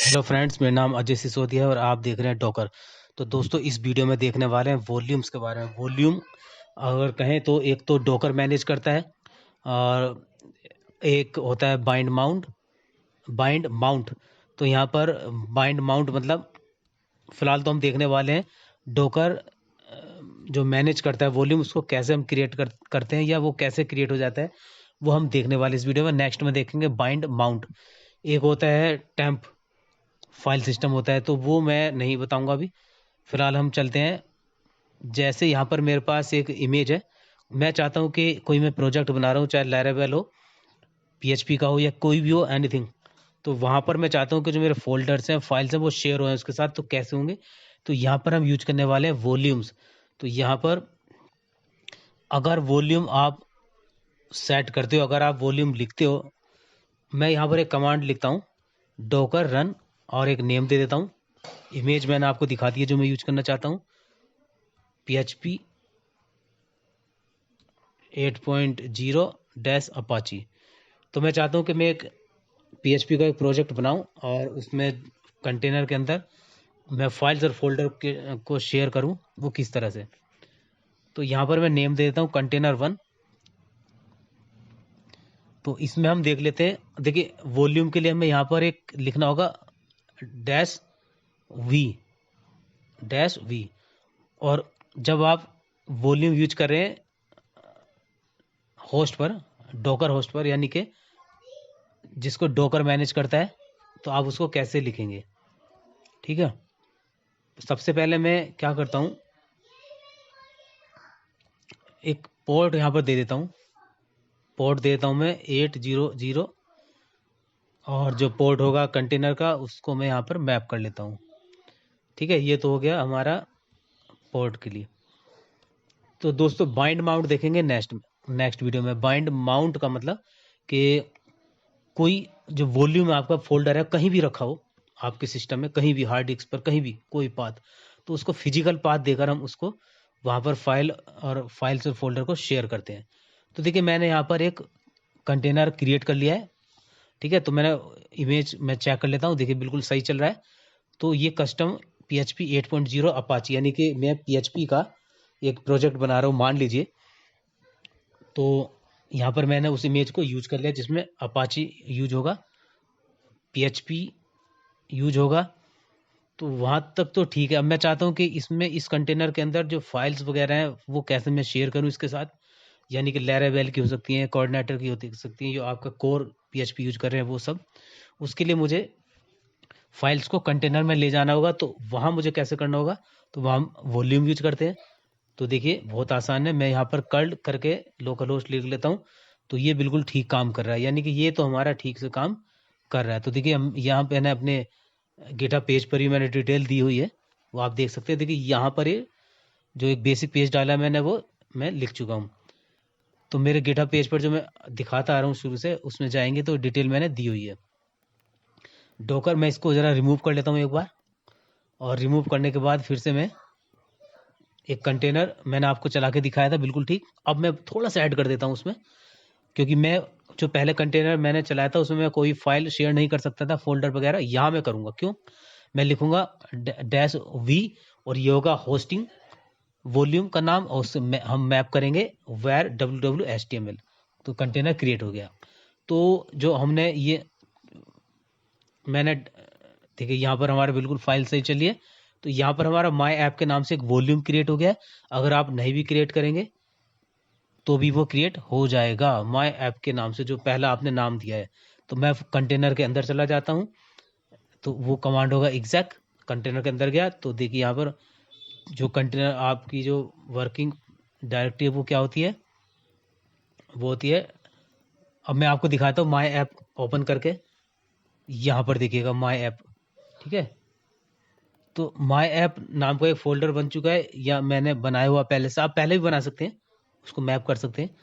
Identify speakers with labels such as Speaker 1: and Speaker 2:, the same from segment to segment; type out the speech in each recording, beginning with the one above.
Speaker 1: Hello friends, मेरा नाम अजय सिसोदिया है और आप देख रहे हैं डॉकर। तो दोस्तों, इस वीडियो में देखने वाले हैं वॉल्यूम्स के बारे में। वॉल्यूम अगर कहें तो एक तो डॉकर मैनेज करता है और एक होता है बाइंड माउंट। तो यहाँ पर बाइंड माउंट मतलब फिलहाल तो हम देखने वाले हैं डॉकर जो मैनेज करता है वॉल्यूम, उसको कैसे हम करते हैं या वो कैसे क्रिएट हो जाता है, वो हम देखने वाले इस वीडियो में। नेक्स्ट में देखेंगे बाइंड माउंट। एक होता है टेम्प फाइल सिस्टम होता है, तो वो मैं नहीं बताऊंगा अभी। फिलहाल हम चलते हैं। जैसे यहाँ पर मेरे पास एक इमेज है, मैं चाहता हूँ कि कोई मैं प्रोजेक्ट बना रहा हूँ, चाहे लैरावेल हो, पीएचपी का हो या कोई भी हो, एनीथिंग। तो वहाँ पर मैं चाहता हूँ कि जो मेरे फोल्डर्स हैं, फाइल्स हैं, वो शेयर हो उसके साथ। तो कैसे होंगे? तो यहाँ पर हम यूज करने वाले हैं वॉल्यूम्स। तो यहाँ पर अगर वॉल्यूम आप सेट करते हो, अगर आप वॉल्यूम लिखते हो, मैं यहाँ पर एक कमांड लिखता हूँ, डॉकर रन, और एक नेम दे देता हूँ। इमेज मैंने आपको दिखा दी है जो मैं यूज करना चाहता हूँ, PHP 8.0 डैश अपाची। तो मैं चाहता हूँ कि मैं एक PHP का एक प्रोजेक्ट बनाऊं और उसमें कंटेनर के अंदर मैं फाइल्स और फोल्डर को शेयर करूं, वो किस तरह से। तो यहाँ पर मैं नेम दे देता हूँ कंटेनर 1। तो इसमें हम देख लेते हैं। देखिए, वॉल्यूम के लिए हमें यहाँ पर एक लिखना होगा डैश वी, डैश वी। और जब आप वॉल्यूम यूज कर रहे हैं होस्ट पर, डॉकर होस्ट पर, यानी कि जिसको डॉकर मैनेज करता है, तो आप उसको कैसे लिखेंगे, ठीक है। सबसे पहले मैं क्या करता हूँ, एक पोर्ट यहाँ पर दे देता हूँ। पोर्ट दे देता हूँ मैं 800, और जो पोर्ट होगा कंटेनर का, उसको मैं यहाँ पर मैप कर लेता हूँ। ठीक है, ये तो हो गया हमारा पोर्ट के लिए। तो दोस्तों, बाइंड माउंट देखेंगे नेक्स्ट वीडियो में। बाइंड माउंट का मतलब कि कोई जो वॉल्यूम आपका फोल्डर है, कहीं भी रखा हो आपके सिस्टम में, कहीं भी हार्ड डिस्क पर, कहीं भी कोई पाथ, तो उसको फिजिकल पाथ देकर हम उसको वहाँ पर फाइल्स और फोल्डर को शेयर करते हैं। तो देखिए, मैंने यहाँ पर एक कंटेनर क्रिएट कर लिया है। ठीक है, तो मैंने इमेज मैं चेक कर लेता हूँ। देखिए, बिल्कुल सही चल रहा है। तो ये कस्टम PHP 8.0 अपाची, यानी कि मैं PHP का एक प्रोजेक्ट बना रहा हूँ, मान लीजिए। तो यहाँ पर मैंने उस इमेज को यूज कर लिया जिसमें अपाची यूज होगा, PHP यूज होगा। तो वहाँ तक तो ठीक है। अब मैं चाहता हूँ कि इसमें इस कंटेनर के अंदर जो फाइल्स वगैरह हैं, वो कैसे मैं शेयर करूँ इसके साथ। यानी कि लैरावेल की हो सकती हैं, कोऑर्डिनेटर की हो सकती हैं, जो आपका कोर PHP यूज कर रहे हैं वो सब। उसके लिए मुझे फाइल्स को कंटेनर में ले जाना होगा। तो वहाँ मुझे कैसे करना होगा? तो वहाँ हम वॉल्यूम यूज करते हैं। तो देखिए, बहुत आसान है। मैं यहाँ पर कर्ल करके लोकल होस्ट लिख लेता हूँ। तो ये बिल्कुल ठीक काम कर रहा है, यानी कि ये तो हमारा ठीक से काम कर रहा है। तो देखिए, हम यहाँ पे मैंने अपने गिटहब पेज पर ही मैंने डिटेल दी हुई है, वो आप देख सकते हैं। देखिए, यहाँ पर ये जो एक बेसिक पेज डाला है मैंने, वो मैं लिख चुका हूँ। तो मेरे गिटहब पेज पर जो मैं दिखाता आ रहा हूँ शुरू से, उसमें जाएंगे तो डिटेल मैंने दी हुई है। डॉकर, मैं इसको ज़रा रिमूव कर लेता हूँ एक बार, और रिमूव करने के बाद फिर से मैं एक कंटेनर मैंने आपको चला के दिखाया था, बिल्कुल ठीक। अब मैं थोड़ा सा ऐड कर देता हूँ उसमें, क्योंकि मैं जो पहले कंटेनर मैंने चलाया था उसमें मैं कोई फाइल शेयर नहीं कर सकता था, फोल्डर वगैरह। यहाँ मैं करूँगा। क्यों? मैं लिखूंगा डैश वी, और ये होगा होस्टिंग वॉल्यूम का नाम, और उससे हम मैप करेंगे वेर www.html। तो कंटेनर क्रिएट हो गया। तो जो हमने ये मैंने देखिए, यहाँ पर हमारा बिल्कुल फाइल सही चली है। तो यहाँ पर हमारा माई ऐप के नाम से एक वॉल्यूम क्रिएट हो गया है। अगर आप नहीं भी क्रिएट करेंगे तो भी वो क्रिएट हो जाएगा माई ऐप के नाम से, जो पहला आपने नाम दिया है। तो मैं कंटेनर के अंदर चला जाता हूँ, तो वो कमांड होगा एग्जैक। कंटेनर के अंदर गया तो देखिए, यहाँ पर जो कंटेनर आपकी जो वर्किंग डायरेक्टरी है, वो क्या होती है? वो होती है, अब मैं आपको दिखाता हूँ माई ऐप ओपन करके। यहाँ पर देखिएगा माई ऐप, ठीक है। तो माई ऐप नाम का एक फोल्डर बन चुका है, या मैंने बनाया हुआ पहले से। आप पहले भी बना सकते हैं, उसको मैप कर सकते हैं।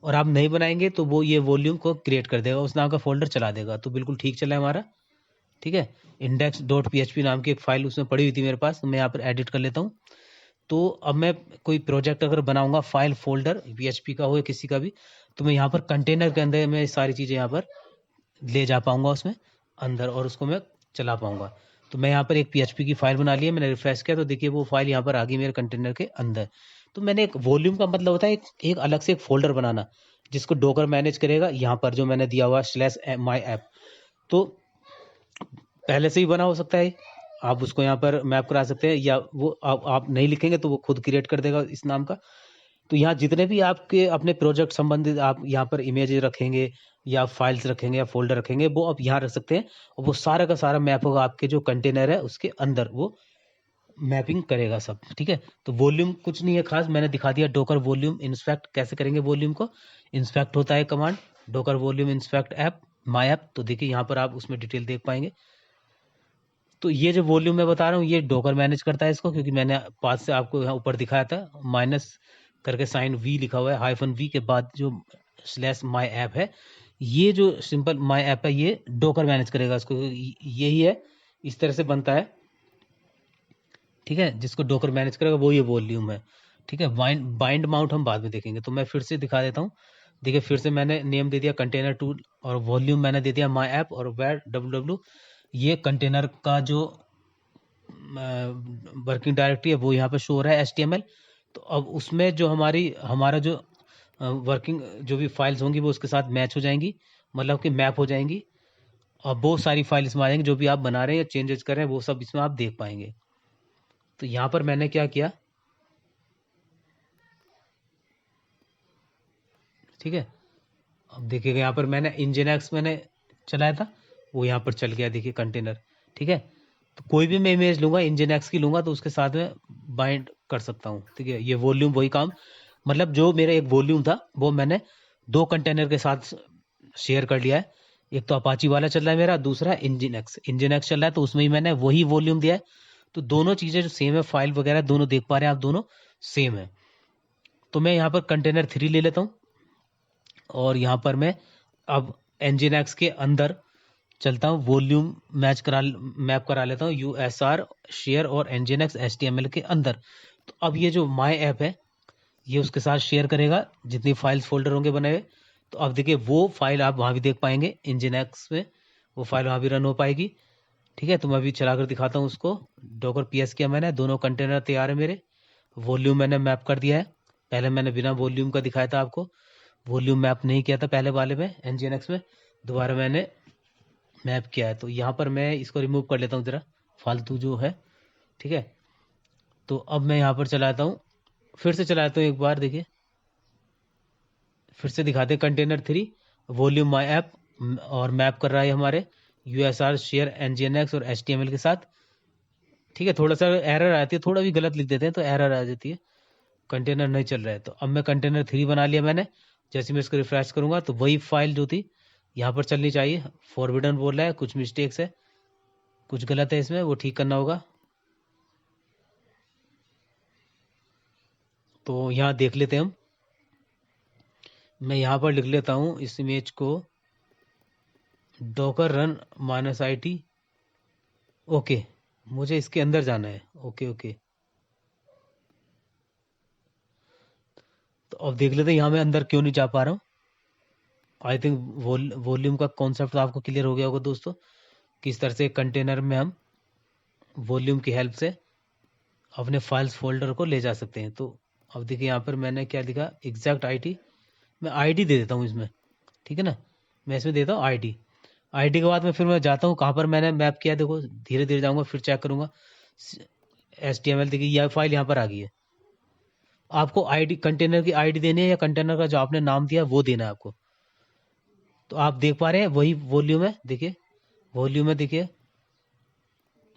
Speaker 1: और आप नहीं बनाएंगे तो वो ये वॉल्यूम को क्रिएट कर देगा, उस नाम का फोल्डर चला देगा। तो बिल्कुल ठीक चला है हमारा, ठीक है। index.php नाम की एक फाइल उसमें पड़ी हुई थी मेरे पास, तो मैं यहाँ पर एडिट कर लेता हूँ। तो अब मैं कोई प्रोजेक्ट अगर बनाऊंगा, फाइल फोल्डर PHP का हो या किसी का भी, तो मैं यहाँ पर कंटेनर के अंदर मैं सारी चीज़ें यहाँ पर ले जा पाऊंगा उसमें अंदर, और उसको मैं चला पाऊंगा। तो मैं यहाँ पर एक PHP की फाइल बना ली है, मैंने रिफ्रेश किया तो देखिए वो फाइल यहाँ पर आ गई मेरे कंटेनर के अंदर। तो मैंने एक वॉल्यूम का मतलब होता है एक अलग से एक फोल्डर बनाना जिसको डोकर मैनेज करेगा। यहाँ पर जो मैंने दिया हुआ /my_app, तो पहले से ही बना हो सकता है, आप उसको यहाँ पर मैप करा सकते हैं, या वो आप नहीं लिखेंगे तो वो खुद क्रिएट कर देगा इस नाम का। तो यहाँ जितने भी आपके अपने प्रोजेक्ट संबंधित आप यहाँ पर इमेजेस रखेंगे या फाइल्स रखेंगे या फोल्डर रखेंगे, वो आप यहाँ रख सकते हैं, और वो सारा का सारा मैप होगा आपके जो कंटेनर है उसके अंदर, वो मैपिंग करेगा सब। ठीक है, तो वॉल्यूम कुछ नहीं है खास, मैंने दिखा दिया। डोकर वॉल्यूम इंस्पेक्ट कैसे करेंगे, वॉल्यूम को इंस्पेक्ट होता है command docker volume inspect app my app. तो देखिए यहाँ पर आप उसमें डिटेल देख पाएंगे। तो ये जो वॉल्यूम मैं बता रहा हूँ ये डोकर मैनेज करता है इसको, क्योंकि मैंने पास से आपको यहाँ ऊपर दिखाया था माइनस करके साइन वी लिखा हुआ है, -v के बाद जो /my_app है, ये जो सिंपल माई ऐप है ये डोकर मैनेज करेगा इसको, यही है, इस तरह से बनता है। ठीक है, जिसको डोकर मैनेज करेगा वो ये वॉल्यूम है। ठीक है, बाइंड माउंट हम बाद में देखेंगे। तो मैं फिर से दिखा देता हूँ। देखिए फिर से मैंने नेम दे दिया कंटेनर टूल, और वॉल्यूम मैंने दे दिया माई ऐप, और where www ये कंटेनर का जो वर्किंग डायरेक्टरी है वो यहाँ पे शो हो रहा है HTML। तो अब उसमें जो हमारा जो वर्किंग जो भी फाइल्स होंगी वो उसके साथ मैच हो जाएंगी, मतलब कि मैप हो जाएंगी, और बहुत सारी फाइल इसमें आ जाएंगी, जो भी आप बना रहे हैं या चेंजेस कर रहे हैं वो सब इसमें आप देख पाएंगे। तो यहाँ पर मैंने क्या किया, ठीक है, अब देखिएगा यहाँ पर मैंने इंजीनियर्स मैंने चलाया था, वो यहाँ पर चल गया, देखिए कंटेनर। ठीक है, तो कोई भी मैं इमेज लूंगा इंजीनियर्स की लूंगा तो उसके साथ में बाइंड कर सकता हूँ। ठीक है, ये वॉल्यूम वही काम, मतलब जो मेरा एक वॉल्यूम था वो मैंने दो कंटेनर के साथ शेयर कर लिया है। एक तो अपाची वाला चल रहा है मेरा, दूसरा इंजीनियर्स चल रहा है, तो उसमें ही मैंने वही वॉल्यूम दिया है। तो दोनों चीजें जो सेम है, फाइल वगैरह दोनों देख पा रहे हैं आप, दोनों सेम है। तो मैं यहाँ पर कंटेनर 3 ले लेता हूँ, और यहाँ पर मैं अब nginx के अंदर चलता हूँ, वॉल्यूम मैप करा लेता हूँ USR शेयर और nginx HTML के अंदर। तो अब ये जो माई ऐप है ये उसके साथ शेयर करेगा जितनी फाइल्स फोल्डर होंगे बने हुए। तो अब देखिए वो फाइल आप वहाँ भी देख पाएंगे nginx में, वो फाइल वहाँ भी रन हो पाएगी। ठीक है, तो मैं अभी चला कर दिखाता हूँ उसको। डॉकर PS किया मैंने, दोनों कंटेनर तैयार है मेरे, वॉल्यूम मैंने मैप कर दिया है। पहले मैंने बिना वॉल्यूम का दिखाया था आपको, वॉल्यूम मैप नहीं किया था पहले वाले में nginx में, दोबारा मैंने मैप किया है। तो यहाँ पर मैं इसको रिमूव कर लेता हूँ जरा, फालतू जो है। ठीक है, तो अब मैं यहाँ पर चलाता हूँ, फिर से चलाता हूँ एक बार, देखिए फिर से दिखाते कंटेनर 3 वॉल्यूम माई ऐप, और मैप कर रहा है हमारे USR शेयर nginx और HTML के साथ। ठीक है, थोड़ा सा एरर आती है, थोड़ा भी गलत लिख देते हैं तो एरर आ जाती है, कंटेनर नहीं चल रहा है। तो अब मैं कंटेनर 3 बना लिया मैंने, जैसे मैं इसको रिफ्रेश करूंगा तो वही फाइल जो थी यहाँ पर चलनी चाहिए। फॉरबिडन बोल रहा है, कुछ मिस्टेक्स है, कुछ गलत है इसमें, वो ठीक करना होगा। तो यहाँ देख लेते हैं हम, मैं यहाँ पर लिख लेता हूँ इस इमेज को डॉकर रन -it। ओके, मुझे इसके अंदर जाना है, ओके ओके। तो अब देख लेते हैं यहाँ मैं अंदर क्यों नहीं जा पा रहा हूँ। आई थिंक वॉल्यूम का कॉन्सेप्ट आपको क्लियर हो गया होगा दोस्तों, किस तरह से कंटेनर में हम वॉल्यूम की हेल्प से अपने फाइल्स फोल्डर को ले जा सकते हैं। तो अब देखिए यहाँ पर मैंने क्या लिखा, एग्जैक्ट IT, मैं ID दे देता हूँ इसमें। ठीक है ना, मैं इसमें देता हूँ ID के बाद में फिर मैं जाता हूँ कहाँ पर मैंने मैप किया, देखो धीरे धीरे जाऊँगा फिर चेक करूँगा। HTML देखिए यह फाइल यहाँ पर आ गई है। आपको ID कंटेनर की ID देनी है या कंटेनर का जो आपने नाम दिया वो देना है आपको। तो आप देख पा रहे हैं वही वॉल्यूम है, देखिए वॉल्यूम है, देखिए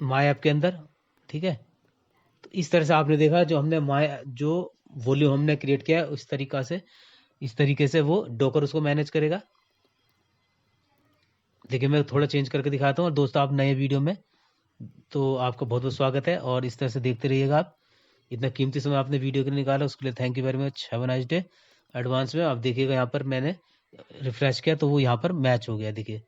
Speaker 1: माई ऐप के अंदर। ठीक है, तो इस तरह से आपने देखा जो हमने जो वॉल्यूम हमने क्रिएट किया है इस तरीके से वो डॉकर उसको मैनेज करेगा। देखिए मैं थोड़ा चेंज करके दिखाता हूँ। और दोस्तों आप नए वीडियो में तो आपका बहुत बहुत स्वागत है, और इस तरह से देखते रहिएगा आप। इतना कीमती समय आपने वीडियो के लिए निकाला उसके लिए thank you very much, have a nice day. Advance में आप देखिएगा यहाँ पर मैंने रिफ्रेश किया तो वो यहाँ पर मैच हो गया, देखिए।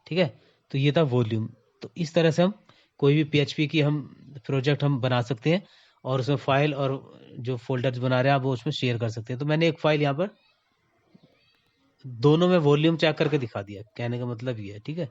Speaker 1: ठीक है, तो ये था वॉल्यूम। तो इस तरह से हम कोई भी PHP की हम प्रोजेक्ट हम बना सकते हैं, और उसमें फाइल और जो फोल्डर्स बना रहे हैं आप वो उसमें शेयर कर सकते हैं। तो मैंने एक फाइल यहाँ पर दोनों में वॉल्यूम चेक करके दिखा दिया, कहने का मतलब ये है। ठीक है,